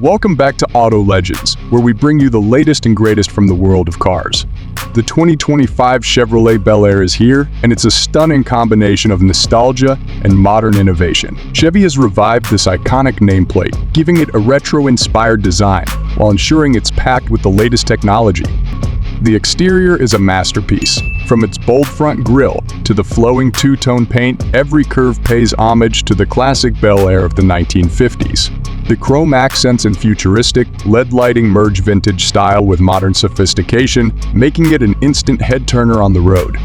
Welcome back to Auto Legends, where we bring you the latest and greatest from the world of cars. The 2025 Chevrolet Bel Air is here, and it's a stunning combination of nostalgia and modern innovation. Chevy has revived this iconic nameplate, giving it a retro-inspired design, while ensuring it's packed with the latest technology. The exterior is a masterpiece. From its bold front grille to the flowing two-tone paint, every curve pays homage to the classic Bel Air of the 1950s. The chrome accents and futuristic, LED lighting merge vintage style with modern sophistication, making it an instant head-turner on the road.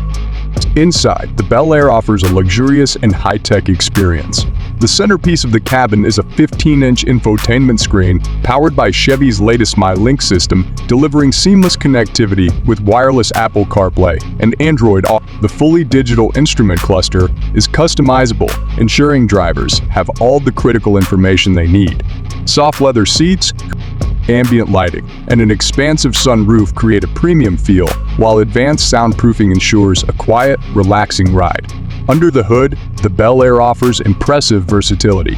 Inside, the Bel Air offers a luxurious and high-tech experience. The centerpiece of the cabin is a 15-inch infotainment screen powered by Chevy's latest MyLink system, delivering seamless connectivity with wireless Apple CarPlay and Android Auto. The fully digital instrument cluster is customizable, ensuring drivers have all the critical information they need. Soft leather seats, ambient lighting, and an expansive sunroof create a premium feel, while advanced soundproofing ensures a quiet, relaxing ride. Under the hood, the Bel Air offers impressive versatility.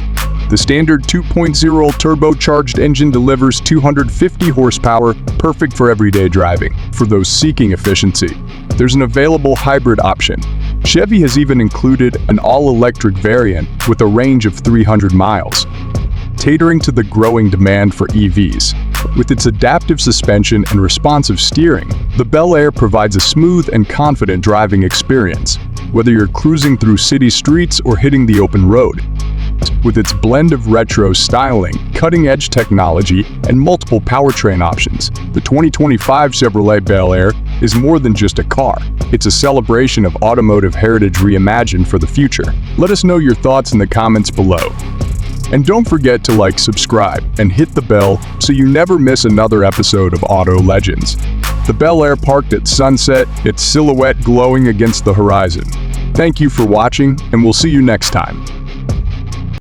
The standard 2.0 turbocharged engine delivers 250 horsepower, perfect for everyday driving. For those seeking efficiency, there's an available hybrid option. Chevy has even included an all-electric variant with a range of 300 miles. Catering to the growing demand for EVs. With its adaptive suspension and responsive steering, the Bel Air provides a smooth and confident driving experience, whether you're cruising through city streets or hitting the open road. With its blend of retro styling, cutting-edge technology, and multiple powertrain options, the 2025 Chevrolet Bel Air is more than just a car. It's a celebration of automotive heritage reimagined for the future. Let us know your thoughts in the comments below. And don't forget to like, subscribe, and hit the bell so you never miss another episode of Auto Legends. The Bel Air parked at sunset, its silhouette glowing against the horizon. Thank you for watching, and we'll see you next time.